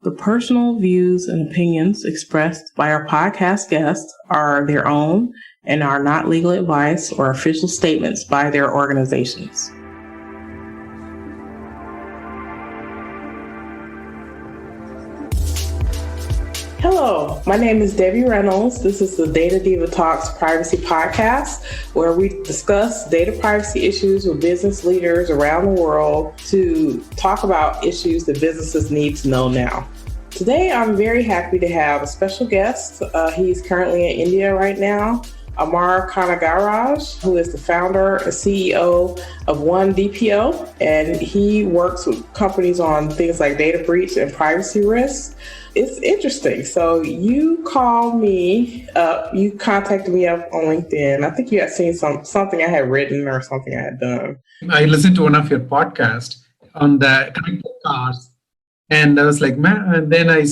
The personal views and opinions expressed by our podcast guests are their own and are not legal advice or official statements by their organizations. Hello, my name is Debbie Reynolds. This is the Data Diva Talks Privacy Podcast, where we discuss data privacy issues with business leaders around the world to talk about issues that businesses need to know now. Today, I'm very happy to have a special guest. He's currently in India right now, Amar Kanagaraj, who is the founder and CEO of oneDPO, and he works with companies on things like data breach and privacy risks. It's interesting. So you called me up, you contacted me up on LinkedIn. I think you had seen something I had written or something I had done. I listened to one of your podcasts on the connected cars, and I was like, man, and then I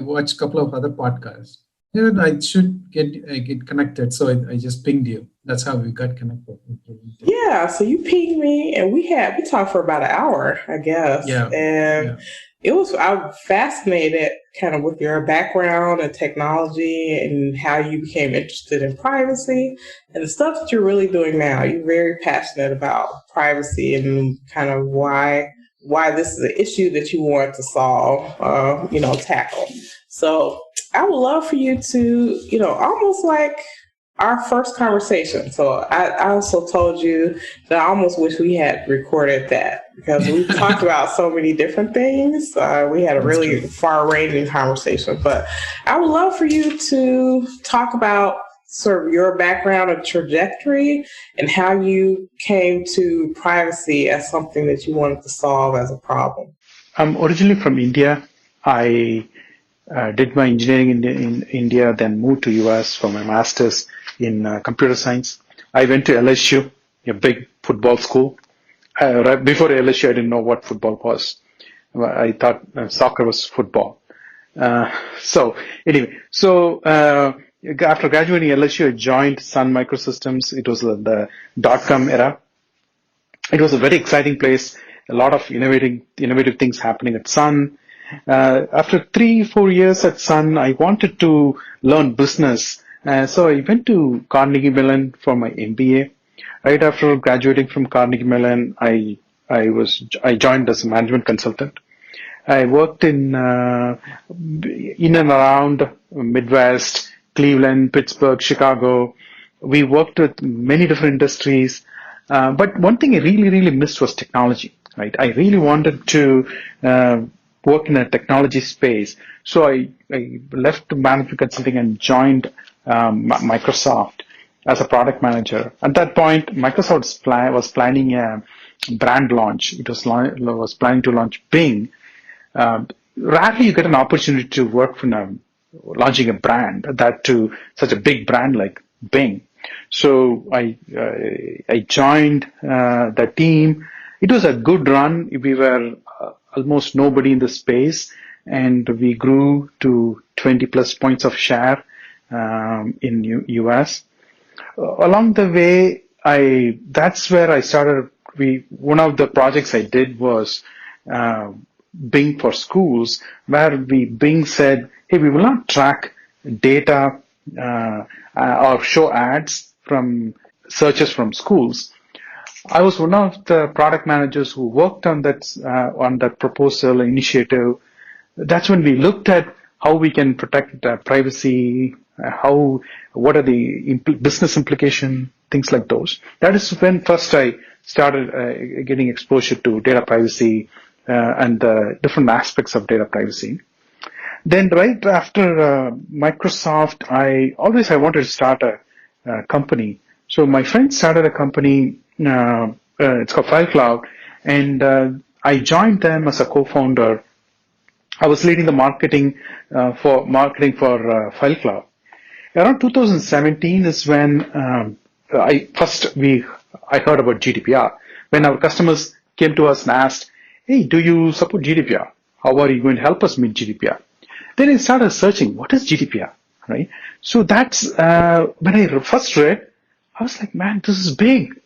watched a couple of other podcasts. I should get connected. So I just pinged you. That's how we got connected. Yeah. So you pinged me and we talked for about an hour, I guess. Yeah. And I'm fascinated kind of with your background and technology and how you became interested in privacy and the stuff that you're really doing now. You're very passionate about privacy and kind of why this is an issue that you want to solve, tackle. So I would love for you to, almost like our first conversation. So I also told you that I almost wish we had recorded that because we talked about so many different things. We had a really far-ranging conversation. But I would love for you to talk about sort of your background and trajectory and how you came to privacy as something that you wanted to solve as a problem. I'm originally from India. I did my engineering in India, then moved to US for my master's in computer science. I went to LSU, a big football school. Right before LSU, I didn't know what football was. I thought soccer was football. So after graduating LSU, I joined Sun Microsystems. It was the dot-com era. It was a very exciting place. A lot of innovative things happening at Sun. After 3-4 years at Sun, I wanted to learn business. So I went to Carnegie Mellon for my MBA. Right after graduating from Carnegie Mellon, I joined as a management consultant. I worked in and around Midwest, Cleveland, Pittsburgh, Chicago. We worked with many different industries. But one thing I really missed was technology. Right? I really wanted to work in a technology space. So I left management consulting and joined Microsoft as a product manager. At that point, Microsoft was planning a brand launch. It was planning to launch Bing. Rarely you get an opportunity to work on launching a brand, that to such a big brand like Bing. So I joined the team. It was a good run. We were almost nobody in the space, and we grew to 20 plus points of share in US. Along the way, that's where I started. One of the projects I did was Bing for schools, where Bing said, hey, we will not track data or show ads from searches from schools. I was one of the product managers who worked on that proposal initiative. That's when we looked at how we can protect privacy, what are the business implications, things like those. That is when first I started getting exposure to data privacy and the different aspects of data privacy. Then right after Microsoft, I wanted to start a company. So my friend started a company, it's called FileCloud, and I joined them as a co-founder. I was leading the marketing for FileCloud. Around 2017 is when I heard about GDPR. When our customers came to us and asked, hey, do you support GDPR? How are you going to help us meet GDPR? Then I started searching, what is GDPR, right? So that's, when I first read, I was like, man, this is big.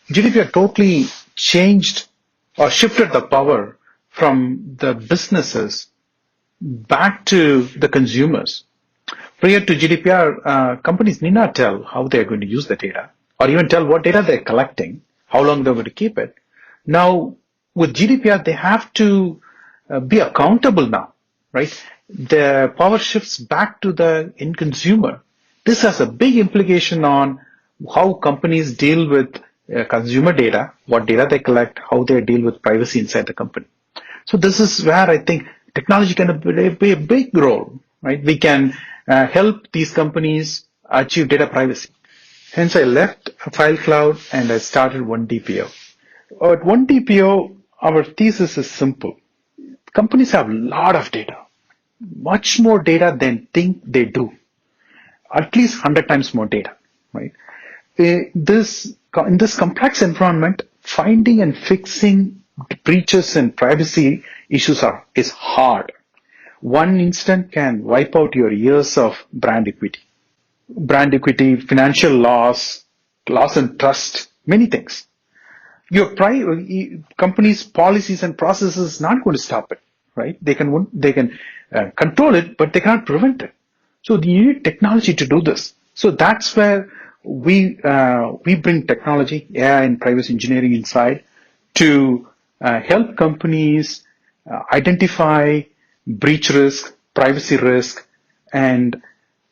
GDPR totally changed or shifted the power from the businesses back to the consumers. Prior to GDPR, companies need not tell how they're going to use the data or even tell what data they're collecting, how long they're going to keep it. Now, with GDPR, they have to be accountable now, right? The power shifts back to the end consumer. This has a big implication on how companies deal with consumer data, what data they collect, how they deal with privacy inside the company. So this is where I think technology can play a big role, right? We can help these companies achieve data privacy. Hence, I left File Cloud and I started oneDPO. At oneDPO, our thesis is simple. Companies have a lot of data, much more data than think they do, at least 100 times more data, right? In this complex environment, finding and fixing breaches and privacy issues is hard. One incident can wipe out your years of brand equity, financial loss and trust, many things. Your company's policies and processes is not going to stop it, right? They can control it, but they cannot prevent it. So you need technology to do this. So that's where we bring technology, AI and privacy engineering inside to help companies identify breach risk, privacy risk, and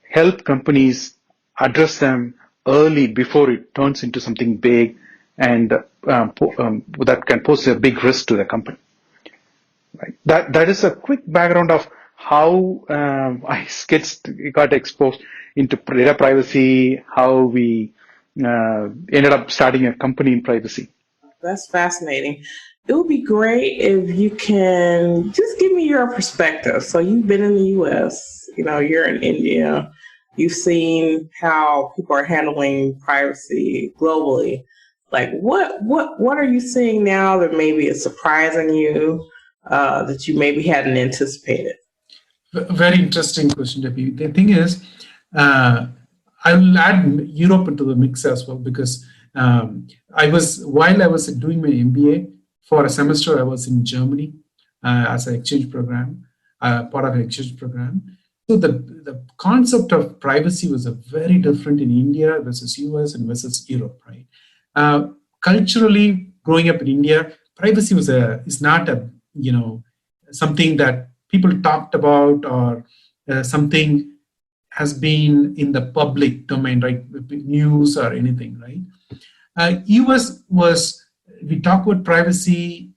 help companies address them early before it turns into something big and that can pose a big risk to the company. Right. That is a quick background of how I got exposed into data privacy, how we ended up starting a company in privacy. That's fascinating. It would be great if you can just give me your perspective. So you've been in the US, you're in India, you've seen how people are handling privacy globally. Like what are you seeing now that maybe is surprising you, that you maybe hadn't anticipated? Very interesting question, Debbie. The thing is, I will add Europe into the mix as well because while I was doing my MBA for a semester, I was in Germany as an exchange program, part of an exchange program. So the concept of privacy was very different in India versus US and versus Europe, right? Culturally, growing up in India, privacy is not something that people talked about or something has been in the public domain, right? News or anything, right? US we talk about privacy,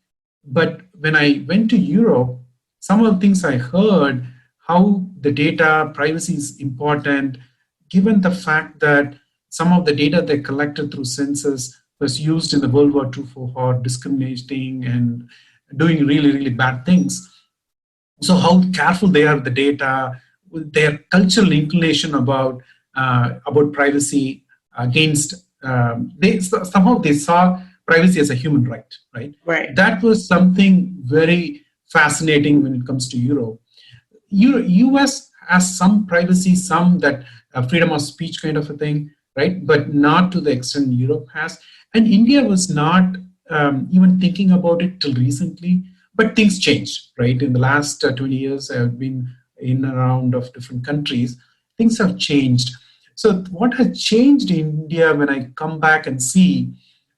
but when I went to Europe, some of the things I heard, how the data privacy is important, given the fact that some of the data they collected through census was used in the World War II for discriminating and doing really, really bad things. So how careful they are with the data, their cultural inclination about privacy against somehow they saw privacy as a human right, right? Right. That was something very fascinating when it comes to Europe. US has some privacy, some that freedom of speech kind of a thing, right? But not to the extent Europe has. And India was not even thinking about it till recently, but things changed, right? In the last 20 years, I've been in and around of different countries. Things have changed. So what has changed in India when I come back and see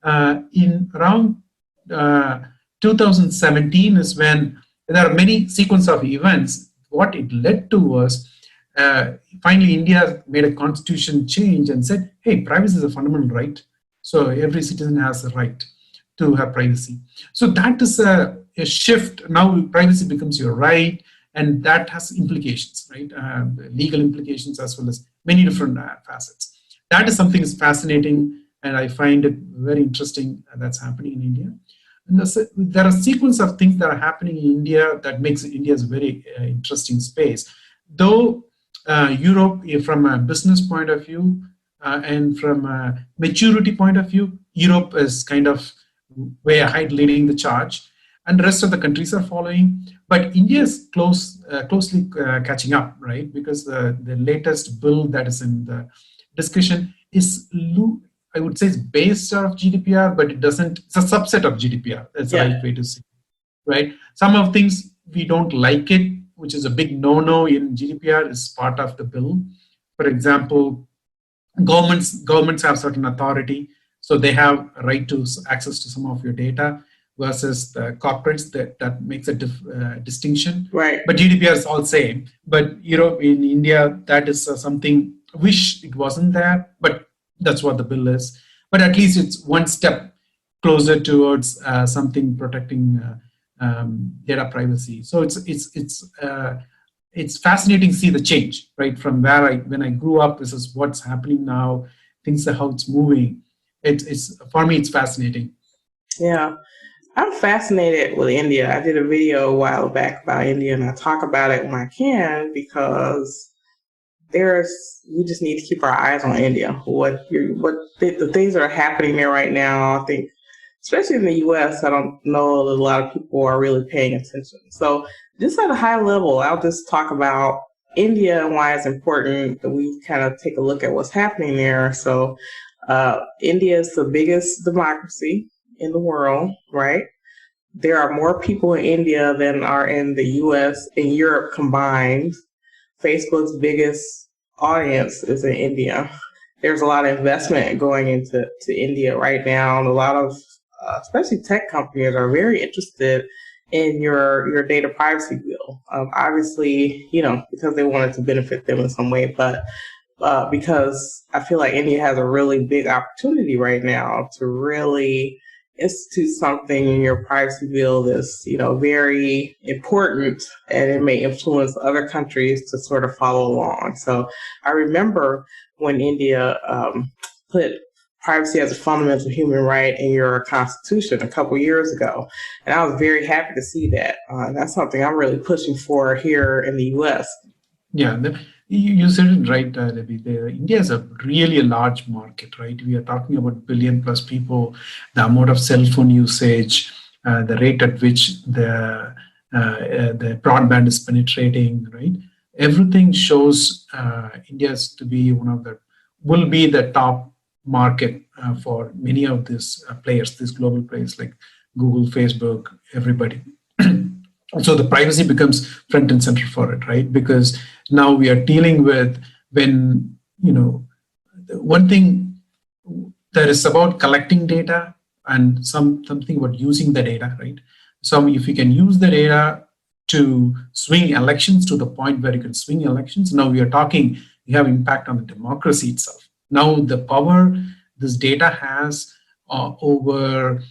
in around 2017 is when there are many sequence of events. What it led to was finally India made a constitution change and said, hey, privacy is a fundamental right. So every citizen has a right to have privacy. So that is a shift. Now privacy becomes your right, and that has implications, right? Legal implications as well as many different facets. That is something that's fascinating, and I find it very interesting that's happening in India. And there are a sequence of things that are happening in India that makes India a very interesting space. Though Europe, from a business point of view and from a maturity point of view, Europe is kind of way ahead, leading the charge, and the rest of the countries are following. But India is closely catching up, right? Because the latest bill that is in the discussion is, I would say, it's based off GDPR, but it's a subset of GDPR. That's the right way to say it, right? Some of things we don't like it, which is a big no-no in GDPR is part of the bill. For example, governments have certain authority, so they have a right to access to some of your data versus the corporates that makes a distinction. Right. But GDPR is all same. But in India, that is something. Wish it wasn't there, but that's what the bill is. But at least it's one step closer towards something protecting data privacy. So it's fascinating to see the change, right? From when I grew up, this is what's happening now. Things are how it's moving. It's for me, it's fascinating. Yeah, I'm fascinated with India. I did a video a while back about India, and I talk about it when I can because we just need to keep our eyes on India. The things that are happening there right now, I think, especially in the U.S., I don't know that a lot of people are really paying attention. So just at a high level, I'll just talk about India and why it's important that we kind of take a look at what's happening there. So India is the biggest democracy in the world, right? There are more people in India than are in the U.S. and Europe combined. Facebook's biggest audience is in India. There's a lot of investment going into India right now, and a lot of especially tech companies are very interested in your data privacy bill. Obviously, because they want it to benefit them in some way, but because I feel like India has a really big opportunity right now to really institute something in your privacy bill that's, very important, and it may influence other countries to sort of follow along. So I remember when India put privacy as a fundamental human right in your constitution a couple years ago. And I was very happy to see that. That's something I'm really pushing for here in the U.S. Yeah, you said it right, Debbie. India is really a large market, right? We are talking about billion plus people, the amount of cell phone usage, the rate at which the broadband is penetrating, right? Everything shows India to be will be the top market for many of these players, these global players like Google, Facebook, everybody. So the privacy becomes front and center for it, right? Because now we are dealing with one thing that is about collecting data and something about using the data, right? So if you can use the data to swing elections to the point where you can swing elections, now we are talking, you have impact on the democracy itself. Now the power this data has over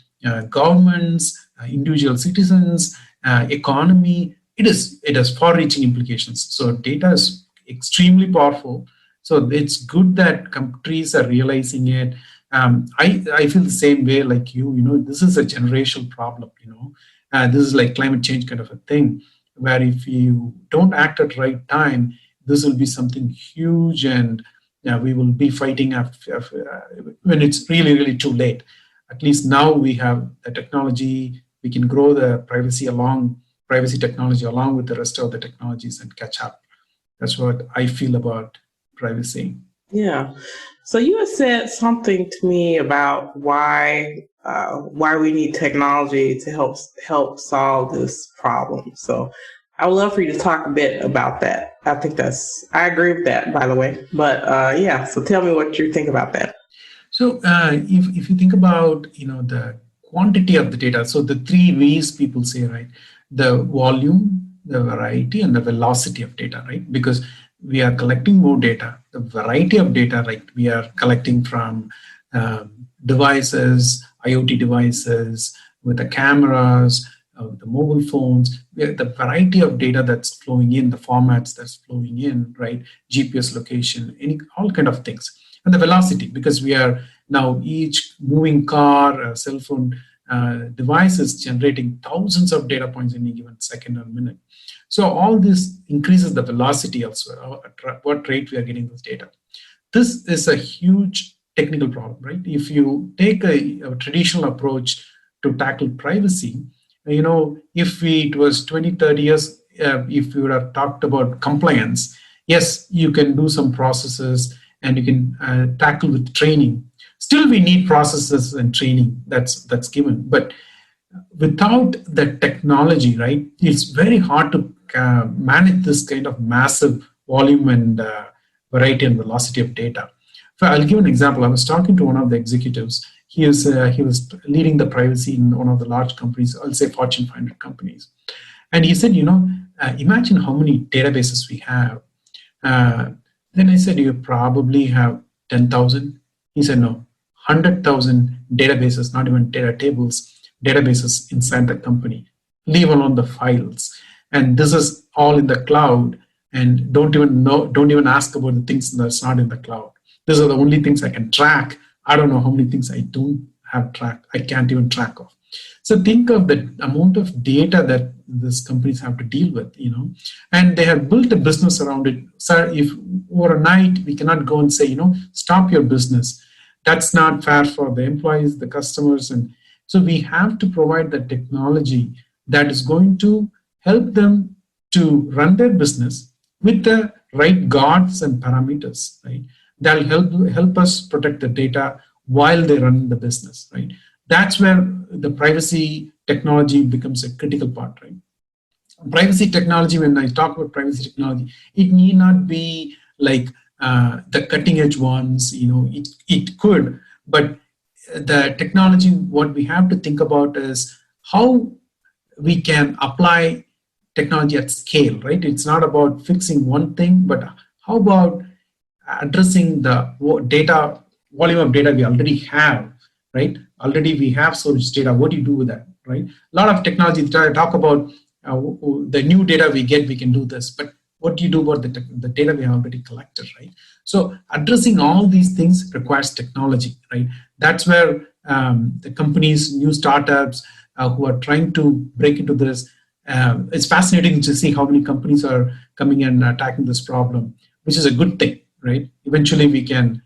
governments, individual citizens, economy, it has far-reaching implications. So data is extremely powerful. So it's good that countries are realizing it. I feel the same way like you. This is a generational problem. This is like climate change kind of a thing, where if you don't act at the right time, this will be something huge, and we will be fighting when it's really, really too late. At least now we have the technology, we can grow the privacy technology along with the rest of the technologies and catch up. That's what I feel about privacy. Yeah. So you had said something to me about why we need technology to help solve this problem. So I would love for you to talk a bit about that. I agree with that, by the way. But so tell me what you think about that. So if you think about the quantity of the data, so the 3 V's people say, right? The volume, the variety, and the velocity of data, right? Because we are collecting more data. The variety of data, right? We are collecting from devices, IoT devices, with the cameras, the mobile phones, the variety of data that's flowing in, the formats that's flowing in, right? GPS location, all kind of things. And the velocity, because we are now each moving car, cell phone device is generating thousands of data points in a given second or minute. So all this increases the velocity also, at what rate we are getting this data. This is a huge technical problem, right? If you take a traditional approach to tackle privacy, if it was 20, 30 years, if you would have talked about compliance, yes, you can do some processes and you can tackle with training. Still, we need processes and training, that's given. But without the technology, right, it's very hard to manage this kind of massive volume and variety and velocity of data. I'll give an example. I was talking to one of the executives. He was leading the privacy in one of the large companies, I'll say Fortune 500 companies. And he said, imagine how many databases we have. Then I said, you probably have 10,000. He said, no, 100,000 databases, not even data tables, databases inside the company, leave alone the files. And this is all in the cloud, and don't even ask about the things that's not in the cloud. These are the only things I can track. I don't know how many things I don't have tracked. I can't even track of. So think of the amount of data that these companies have to deal with, and they have built a business around it. So if overnight we cannot go and say, stop your business, that's not fair for the employees, the customers. And so we have to provide the technology that is going to help them to run their business with the right guards and parameters, right? That'll help us protect the data while they run the business, right? That's where the privacy technology becomes a critical part, right? Privacy technology, when I talk about privacy technology, it need not be like the cutting edge ones, it could, but the technology, what we have to think about is how we can apply technology at scale, right? It's not about fixing one thing, but how about addressing the volume of data we already have, right? Already we have source data. What do you do with that, right? A lot of technology talk about the new data we get, we can do this, but what do you do about the data we have already collected, right? So addressing all these things requires technology, right? That's where the companies, new startups who are trying to break into this, it's fascinating to see how many companies are coming and attacking this problem, which is a good thing, right? Eventually we can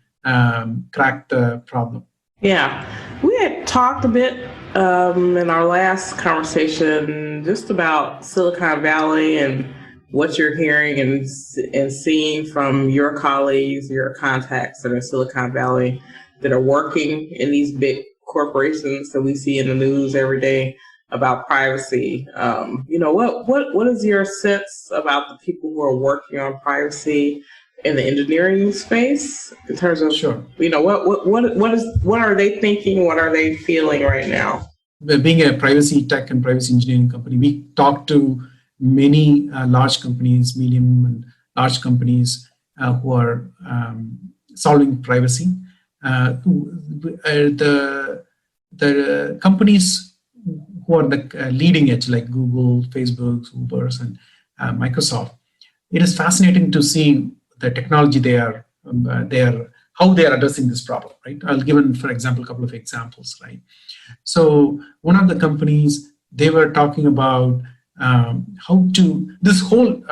crack the problem. Yeah, we had talked a bit in our last conversation just about Silicon Valley and what you're hearing and seeing from your colleagues, your contacts that are Silicon Valley that are working in these big corporations that we see in the news every day about privacy. What is your sense about the people who are working on privacy in the engineering space in terms of, sure, what are they thinking? What are they feeling right now? Being a privacy tech and privacy engineering company, we talk to many large companies, medium and large companies who are solving privacy. The companies who are the leading edge, like Google, Facebook, Ubers, and Microsoft, it is fascinating to see the technology how they are addressing this problem, right? I'll give, for example, a couple of examples, right? So one of the companies, they were talking about this whole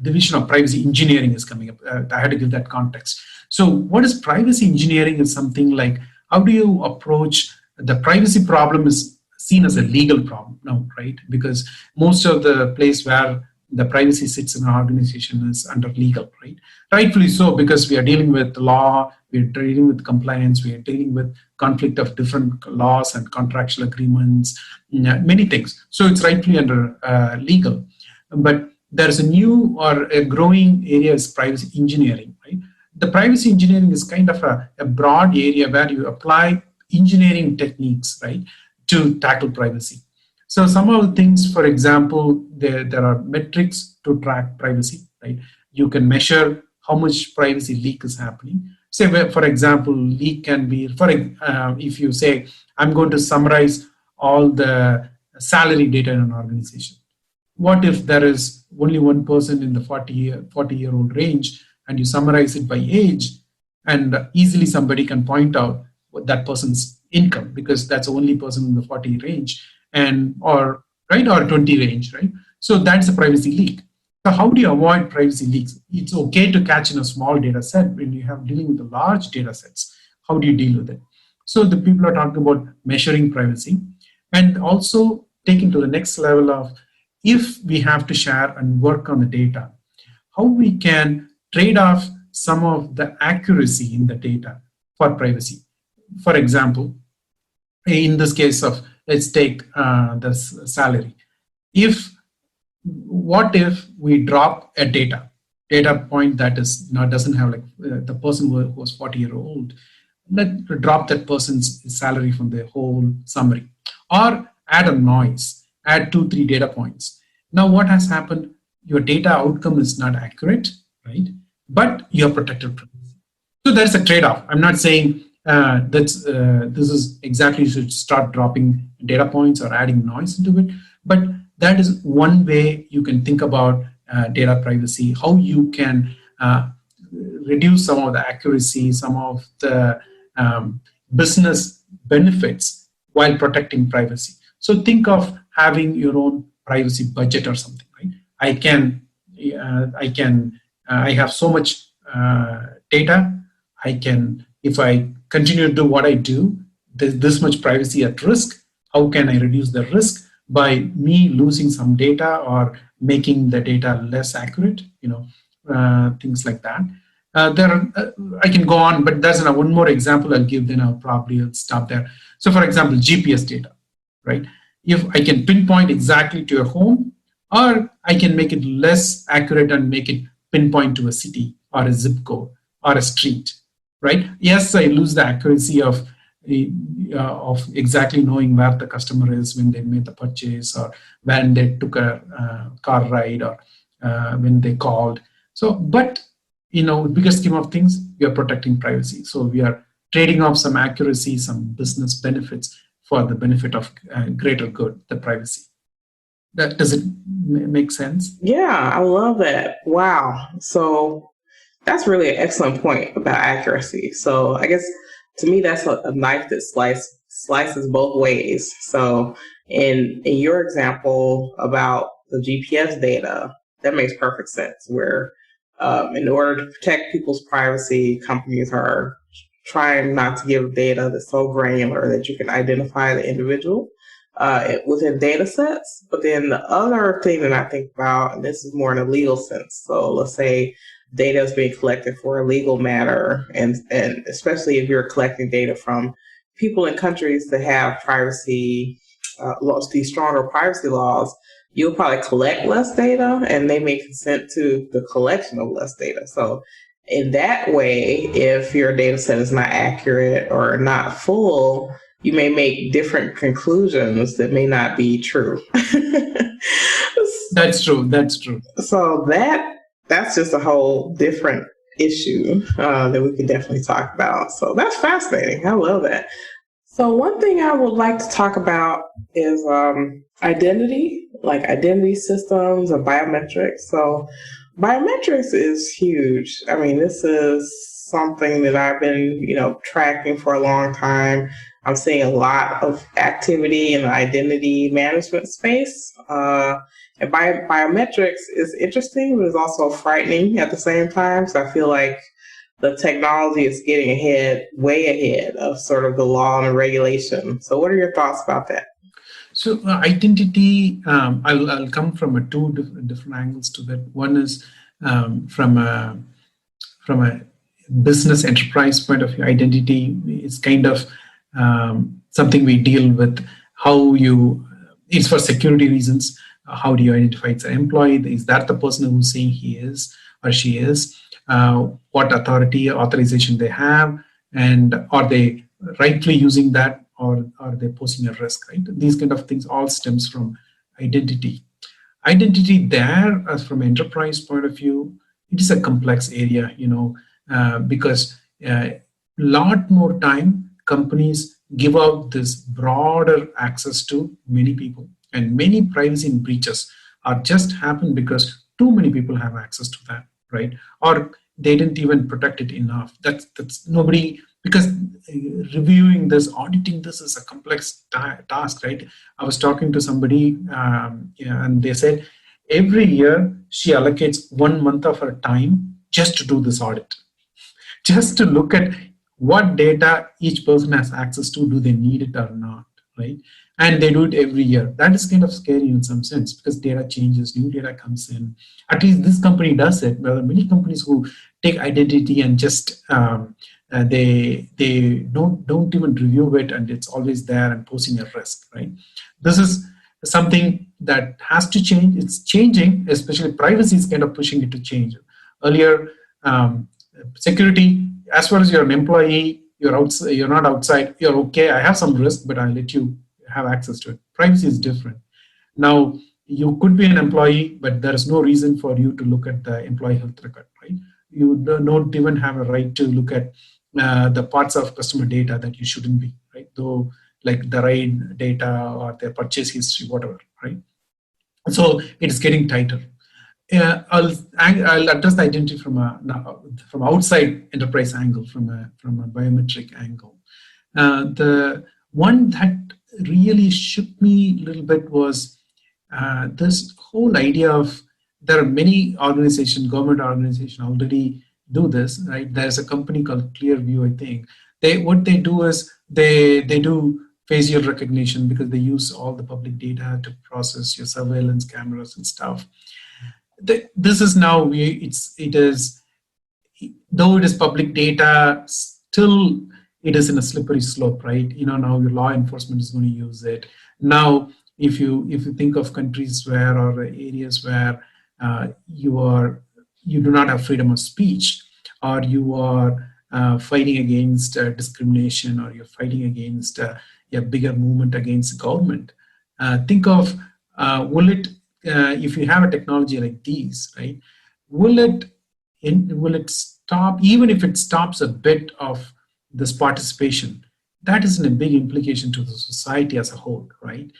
division of privacy engineering is coming up. I had to give that context. So what is privacy engineering is something like, how do you approach the privacy problem is seen as a legal problem now, right? Because most of the place where the privacy sits in an organization is under legal, right? Rightfully so, because we are dealing with law, we are dealing with compliance, we are dealing with conflict of different laws and contractual agreements, many things. So it's rightfully under legal. But there's a new or a growing area is privacy engineering, right? The privacy engineering is kind of a broad area where you apply engineering techniques, right, to tackle privacy. So some of the things, for example, there are metrics to track privacy, right? You can measure how much privacy leak is happening. Say, for example, leak can be, if you say, I'm going to summarize all the salary data in an organization. What if there is only one person in the 40-year-old range and you summarize it by age, and easily somebody can point out what that person's income, because that's the only person in the 40 range, or 20 range, right? So that's a privacy leak. So how do you avoid privacy leaks? It's okay to catch in a small data set. When you have dealing with the large data sets, how do you deal with it? So the people are talking about measuring privacy, and also taking to the next level of, if we have to share and work on the data, how we can trade off some of the accuracy in the data for privacy. For example, in this case of, let's take the salary. If what if we drop a data point that is doesn't have like the person who was 40-year-old, let drop that person's salary from the whole summary, or add a noise, add 2 3 data points. Now what has happened, your data outcome is not accurate, right? But you're protected. So there's a trade-off. I'm not saying this is exactly you should start dropping data points or adding noise into it, but that is one way you can think about data privacy, how you can reduce some of the accuracy, some of the business benefits while protecting privacy. So think of having your own privacy budget or something, right? I have so much data. I can, if I continue to do what I do, there's this much privacy at risk. How can I reduce the risk by me losing some data or making the data less accurate? Things like that. I can go on, but there's one more example I'll give. Then I'll stop there. So, for example, GPS data, right? If I can pinpoint exactly to your home, or I can make it less accurate and make it pinpoint to a city or a zip code or a street, right? Yes, I lose the accuracy of exactly knowing where the customer is when they made the purchase, or when they took a car ride, or when they called. So, but bigger scheme of things, we are protecting privacy. So we are trading off some accuracy, some business benefits for the benefit of greater good, the privacy. Does it make sense? Yeah, I love that. Wow. So that's really an excellent point about accuracy. So I guess to me, that's a knife that slices both ways. So in your example about the GPS data, that makes perfect sense. Where in order to protect people's privacy, companies are trying not to give data that's so granular that you can identify the individual within data sets. But then the other thing that I think about, and this is more in a legal sense. So let's say data is being collected for a legal matter, and especially if you're collecting data from people in countries that have privacy laws, these stronger privacy laws, you'll probably collect less data, and they may consent to the collection of less data. So in that way, if your data set is not accurate or not full, you may make different conclusions that may not be true. That's true. So that's just a whole different issue that we can definitely talk about. So that's fascinating. I love that. So one thing I would like to talk about is identity, like identity systems and biometrics. So biometrics is huge. I mean, this is something that I've been, tracking for a long time. I'm seeing a lot of activity in the identity management space. And biometrics is interesting, but it's also frightening at the same time. So I feel like the technology is getting way ahead of sort of the law and regulation. So what are your thoughts about that? So identity, I'll come from two different angles to that. One is from a business enterprise point of view. Identity is kind of something we deal with. It's for security reasons. How do you identify it's an employee? Is that the person who's saying he is or she is? What authorization they have, and are they rightfully using that, or are they posing a risk, right? These kind of things all stems from identity. Identity there, as from enterprise point of view, it is a complex area, because a lot more time companies give out this broader access to many people, and many privacy breaches are just happen because too many people have access to that, right? Or they didn't even protect it enough. That's nobody, because reviewing this, auditing this is a complex task, right? I was talking to somebody, and they said every year she allocates 1 month of her time just to do this audit, just to look at what data each person has access to, do they need it or not, right? And they do it every year. That is kind of scary in some sense, because data changes, new data comes in. At least this company does it. There are many companies who take identity and just they don't even review it, and it's always there and posing a risk, right? This is something that has to change. It's changing, especially privacy is kind of pushing it to change. Earlier, security, as far as you're an employee, you're not outside, you're okay, I have some risk, but I'll let you have access to it. Privacy is different. Now, you could be an employee, but there is no reason for you to look at the employee health record, right? You don't even have a right to look at the parts of customer data that you shouldn't be, right? Though, like the RAID data or their purchase history, whatever, right? So it's getting tighter. I'll address the identity from outside enterprise angle, from a biometric angle. The one that really shook me a little bit was this whole idea of, there are many organizations, government organizations already do this, right? There's a company called Clearview, I think. What they do is they do facial recognition because they use all the public data to process your surveillance cameras and stuff. This is now, though it is public data, still it is in a slippery slope, right? Now your law enforcement is going to use it. Now, if you think of countries where, or areas where you do not have freedom of speech, or you are fighting against discrimination, or you're fighting against a bigger movement against government, think of, will it, if you have a technology like these, right, will it stop, even if it stops a bit of this participation? That is a big implication to the society as a whole, right?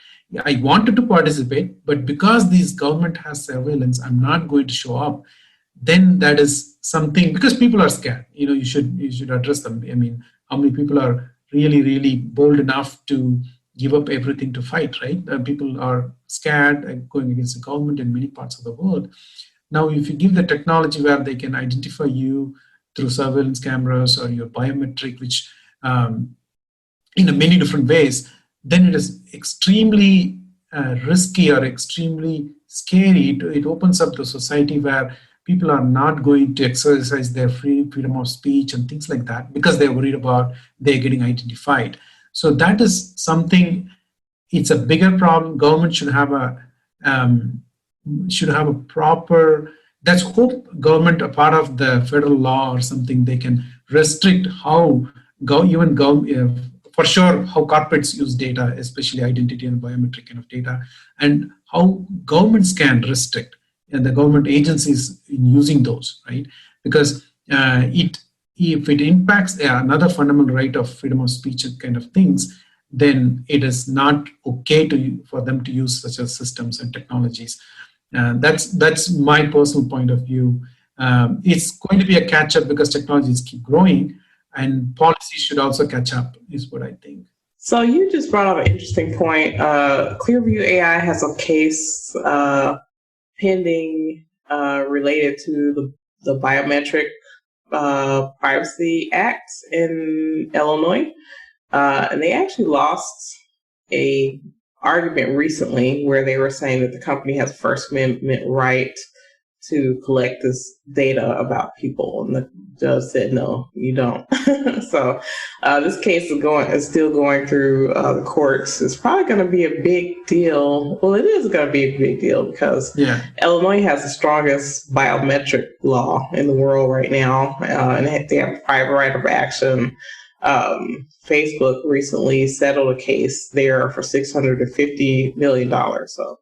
I wanted to participate, but because this government has surveillance, I'm not going to show up. Then that is something, because people are scared. You should address them. I mean, how many people are really, really bold enough to give up everything to fight, right? People are scared going against the government in many parts of the world. Now, if you give the technology where they can identify you through surveillance cameras or your biometric, which in many different ways, then it is extremely risky or extremely scary. It opens up the society where people are not going to exercise their freedom of speech and things like that because they're worried about they're getting identified. So that is something, it's a bigger problem. Government should have a proper, that's hope government, a part of the federal law or something, they can restrict how for sure how corporates use data, especially identity and biometric kind of data, and how governments can restrict, and the government agencies in using those, right? Because if it impacts another fundamental right of freedom of speech and kind of things, then it is not okay for them to use such as systems and technologies. That's my personal point of view. It's going to be a catch-up because technologies keep growing, and policy should also catch up, is what I think. So you just brought up an interesting point. Clearview AI has a case pending related to the Biometric Privacy Act in Illinois. And they actually lost a argument recently where they were saying that the company has First Amendment right to collect this data about people, and the judge said, no, you don't. So this case is still going through the courts. It's probably going to be a big deal. Well, it is going to be a big deal because Illinois has the strongest biometric law in the world right now, and they have a private right of action. Facebook recently settled a case there for $650 million. So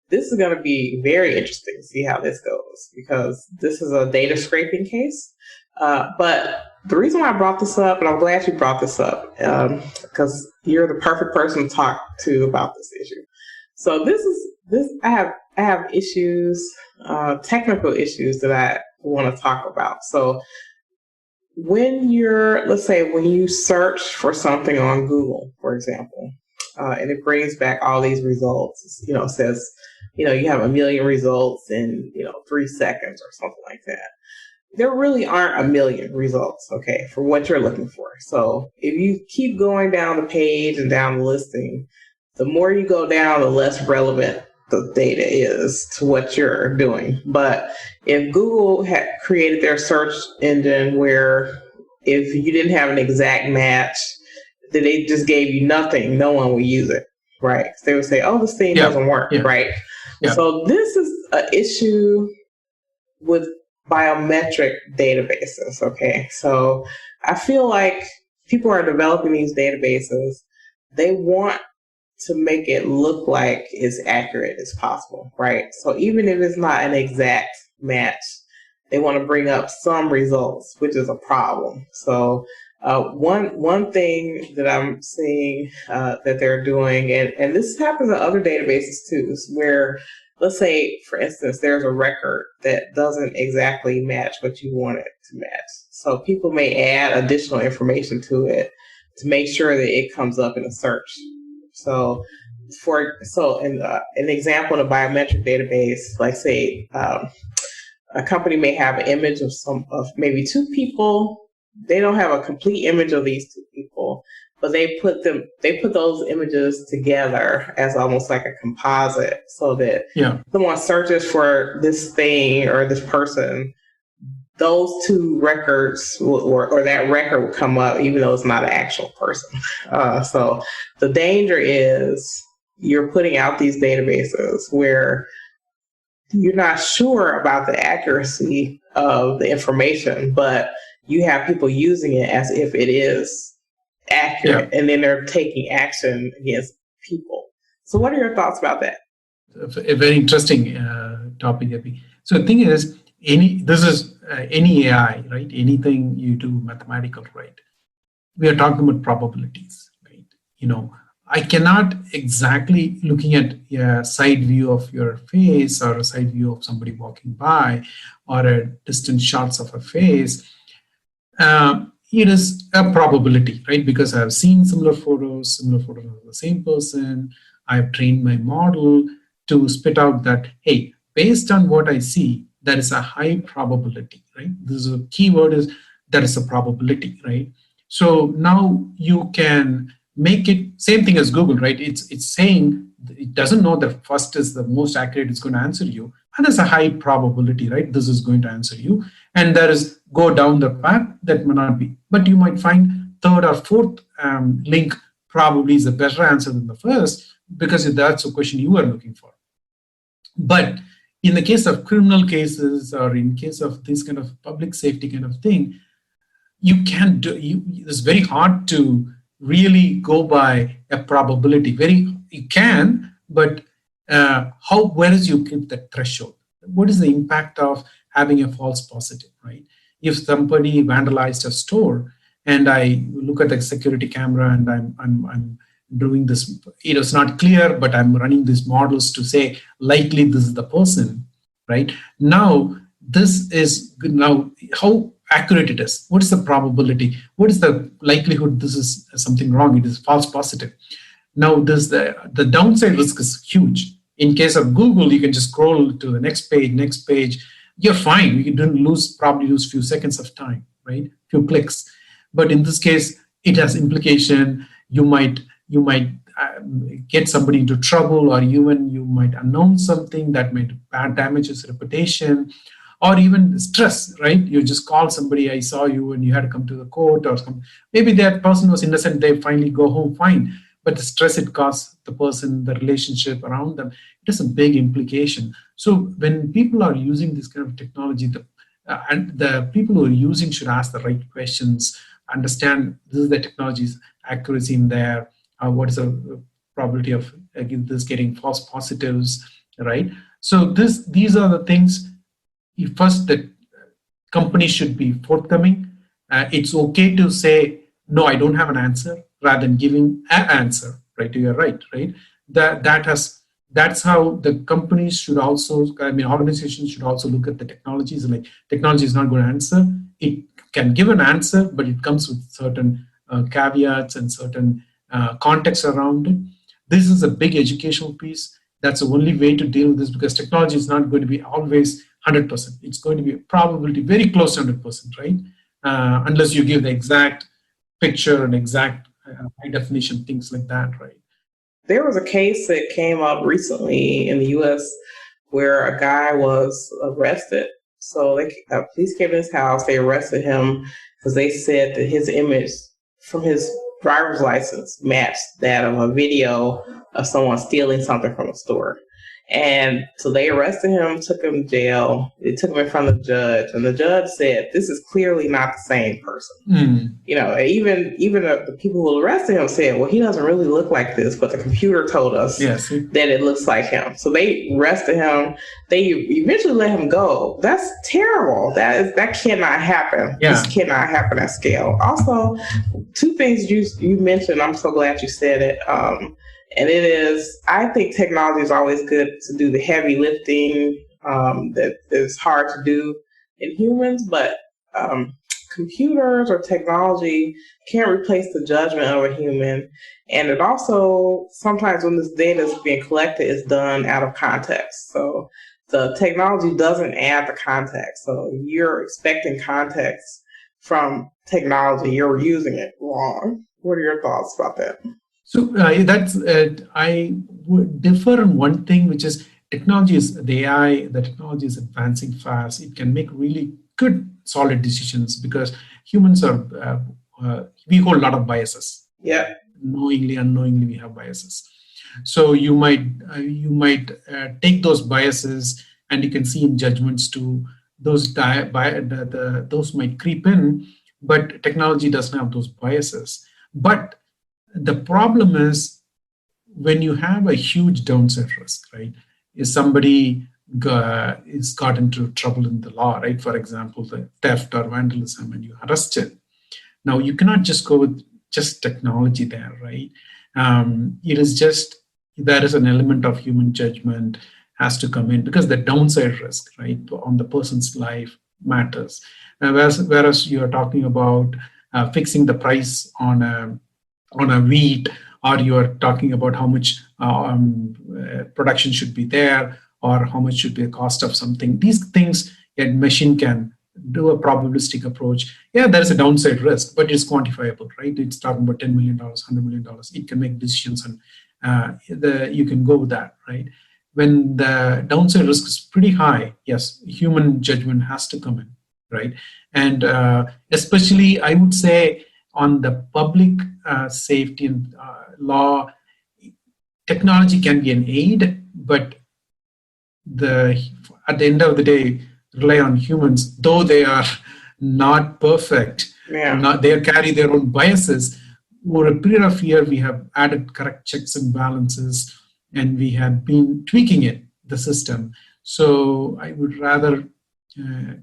this is going to be very interesting to see how this goes, because this is a data scraping case. But the reason why I brought this up, and I'm glad you brought this up, because you're the perfect person to talk to about this issue. So I have issues, technical issues that I want to talk about. So when you search for something on Google, for example, and it brings back all these results, it says, you have 1 million results in, 3 seconds or something like that. There really aren't 1 million results, okay, for what you're looking for. So if you keep going down the page and down the listing, the more you go down, the less relevant the data is to what you're doing. But if Google had created their search engine where if you didn't have an exact match, that they just gave you nothing, no one would use it. right? They would say, "Oh, this thing Yeah. doesn't work," Yeah. right? Yeah. So this is an issue with biometric databases. Okay, so I feel like people are developing these databases. They want to make it look like as accurate as possible, right? So even if it's not an exact match, they want to bring up some results, which is a problem. So one thing that I'm seeing that they're doing, and this happens in other databases too, is where, let's say, for instance, there's a record that doesn't exactly match what you want it to match. So people may add additional information to it to make sure that it comes up in a search. So an example in a biometric database, like say a company may have an image of maybe two people. They don't have a complete image of these two people, but they put those images together as almost like a composite, so that someone searches for this thing or this person, those two records or that record would come up, even though it's not an actual person. So the danger is you're putting out these databases where you're not sure about the accuracy of the information, but you have people using it as if it is accurate, and then they're taking action against people. So what are your thoughts about that? A very interesting topic, Abhi. So the thing is, any AI, right? Anything you do mathematical, right? We are talking about probabilities, right? I cannot exactly looking at a side view of your face or a side view of somebody walking by or a distant shots of a face. It is a probability, right? Because I've seen similar photos of the same person. I've trained my model to spit out that, hey, based on what I see, there is a high probability, right? This is a keyword is there is a probability, right? So now you can make it same thing as Google, right? It's saying it doesn't know that first is the most accurate, it's going to answer you. And there's a high probability, right? This is going to answer you. And there is go down the path that may not be. But you might find third or fourth link probably is a better answer than the first, because that's a question you are looking for. But in the case of criminal cases or in case of this kind of public safety kind of thing, you can't do. It's very hard to really go by a probability. You can, but where is you keep that threshold? What is the impact of having a false positive, right? If somebody vandalized a store and I look at the security camera and I'm doing this, it's not clear, but I'm running these models to say likely this is the person, right? Now this is good. Now how accurate it is, what is the probability, what is the likelihood this is something wrong, it is false positive. Now the downside risk is huge. In case of Google, you can just scroll to the next page, you're fine. You didn't probably lose few seconds of time, right? Few clicks. But in this case, it has implication. You might get somebody into trouble, or even you might announce something that might damage his reputation, or even stress, right? You just call somebody, I saw you and you had to come to the court or something. Maybe that person was innocent, they finally go home fine. But the stress it costs the person, the relationship around them, it has a big implication. So when people are using this kind of technology, and the people who are using should ask the right questions, understand this is the technology's accuracy in there, what is the probability of this getting false positives, right? So these are the things. First, the company should be forthcoming. It's okay to say, no, I don't have an answer, rather than giving an answer, right? You're right? That's how the companies should also, organizations should also look at the technologies. Like technology is not going to answer. It can give an answer, but it comes with certain caveats and certain context around it. This is a big educational piece. That's the only way to deal with this, because technology is not going to be always 100%. It's going to be a probability very close to 100%, right? Unless you give the exact picture and exact high definition, things like that, right? There was a case that came up recently in the U.S. where a guy was arrested. So police came to his house. They arrested him because they said that his image from his driver's license matched that of a video of someone stealing something from a store. And so they arrested him, took him to jail. They took him in front of the judge, and the judge said, "This is clearly not the same person." You know, even the people who arrested him said, "Well, he doesn't really look like this, but the computer told us that it looks like him." So they arrested him. They eventually let him go. That's terrible. That cannot happen. This cannot happen at scale. Also, two things you mentioned. I'm so glad you said it. And it is, I think technology is always good to do the heavy lifting that is hard to do in humans, but computers or technology can't replace the judgment of a human. And it also, sometimes when this data is being collected, it's done out of context. So the technology doesn't add the context. So you're expecting context from technology, you're using it wrong. What are your thoughts about that? So that's I would differ on one thing, which is technology is the AI. The technology is advancing fast. It can make really good, solid decisions because humans are we hold a lot of biases. Yeah, knowingly, unknowingly, we have biases. So you might take those biases, and you can see in judgments too. Those those might creep in, but technology doesn't have those biases. But the problem is when you have a huge downside risk, right? Is somebody is got into trouble in the law, right? For example, the theft or vandalism, and you arrest it. Now you cannot just go with just technology there, right? It is just there is an element of human judgment has to come in because the downside risk, right, on the person's life matters. Whereas you are talking about fixing the price on a wheat, or you are talking about how much production should be there, or how much should be the cost of something. These things a machine can do a probabilistic approach. Yeah, there is a downside risk, but it's quantifiable, right? It's talking about $10 million, $100 million. It can make decisions, and you can go with that, right? When the downside risk is pretty high, yes, human judgment has to come in, right? And especially, I would say, on the public safety and law, technology can be an aid, but at the end of the day, rely on humans, though they are not perfect. They carry their own biases. Over a period of year, we have added correct checks and balances, and we have been tweaking the system. So I would rather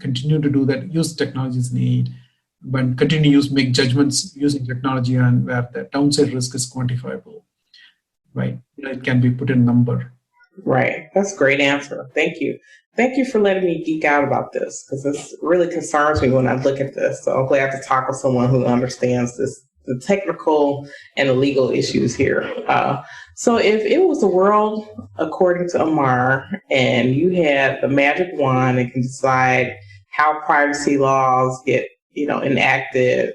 continue to do that, use technology as an aid, but continue to make judgments using technology, and where the downside risk is quantifiable, right? It can be put in a number. Right. That's a great answer. Thank you. Thank you for letting me geek out about this, because this really concerns me when I look at this. So I'm glad to talk with someone who understands the technical and the legal issues here. So if it was a world according to Amar, and you had the magic wand and can decide how privacy laws get enacted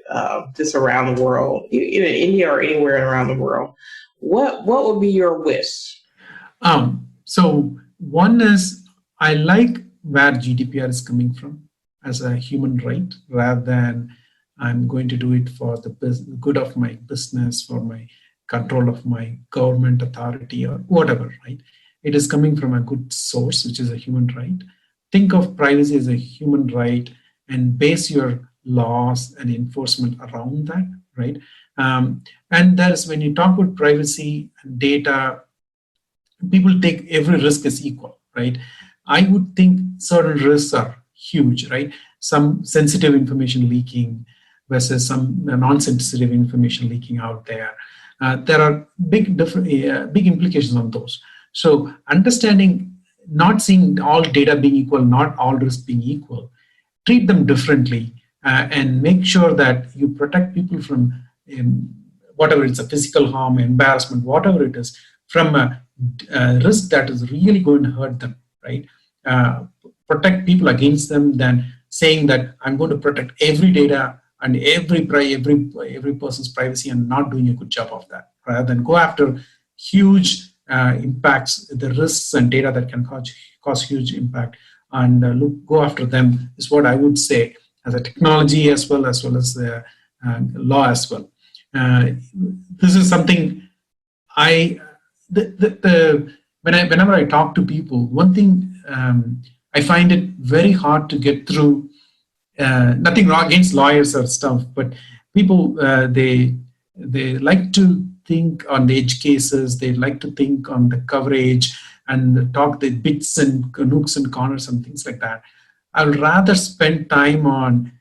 just around the world, in India or anywhere around the world, what would be your wish? So one is, I like where GDPR is coming from as a human right, rather than I'm going to do it for the good of my business, for my control of my government authority or whatever, right? It is coming from a good source, which is a human right. Think of privacy as a human right and base your laws and enforcement around that, right? And there's, when you talk about privacy and data, people take every risk as equal, right? I would think certain risks are huge, right? Some sensitive information leaking versus some non-sensitive information leaking out there. There are big implications on those. So understanding, not seeing all data being equal, not all risks being equal, treat them differently, and make sure that you protect people from whatever it's a physical harm, embarrassment, whatever it is, from a risk that is really going to hurt them, right? Protect people against them than saying that I'm going to protect every data and every person's privacy and not doing a good job of that, rather than go after huge impacts, the risks and data that can cause huge impact, and go after them is what I would say, as a technology as well as the law as well. This is something whenever I talk to people, one thing I find it very hard to get through. Nothing wrong against lawyers or stuff, but people they like to think on the edge cases. They like to think on the coverage and talk the bits and nooks and corners and things like that. I'd rather spend time on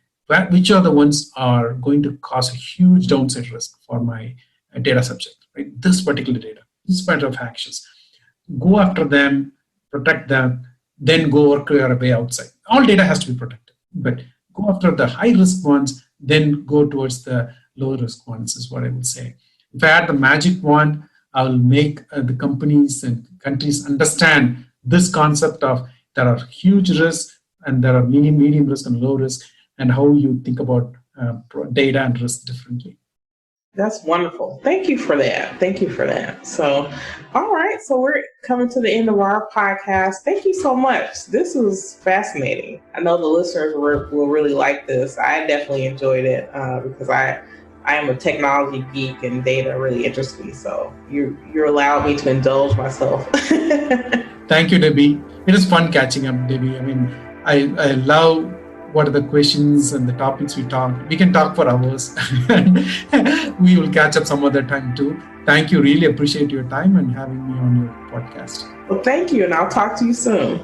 which are the ones are going to cause a huge downside risk for my data subject, right? This particular data, this part of actions. Go after them, protect them, then go work your way outside. All data has to be protected, but go after the high risk ones, then go towards the low risk ones is what I would say. If I had the magic wand, I will make the companies and countries understand this concept of there are huge risks and there are medium risk and low risk, and how you think about data and risk differently. That's wonderful. Thank you for that. Thank you for that. So, all right. So we're coming to the end of our podcast. Thank you so much. This was fascinating. I know the listeners will really like this. I definitely enjoyed it because I am a technology geek and data really interests me. So you allowed me to indulge myself. Thank you, Debbie. It is fun catching up, Debbie. I mean, I love what are the questions and the topics we talk. We can talk for hours. We will catch up some other time too. Thank you. Really appreciate your time and having me on your podcast. Well, thank you. And I'll talk to you soon.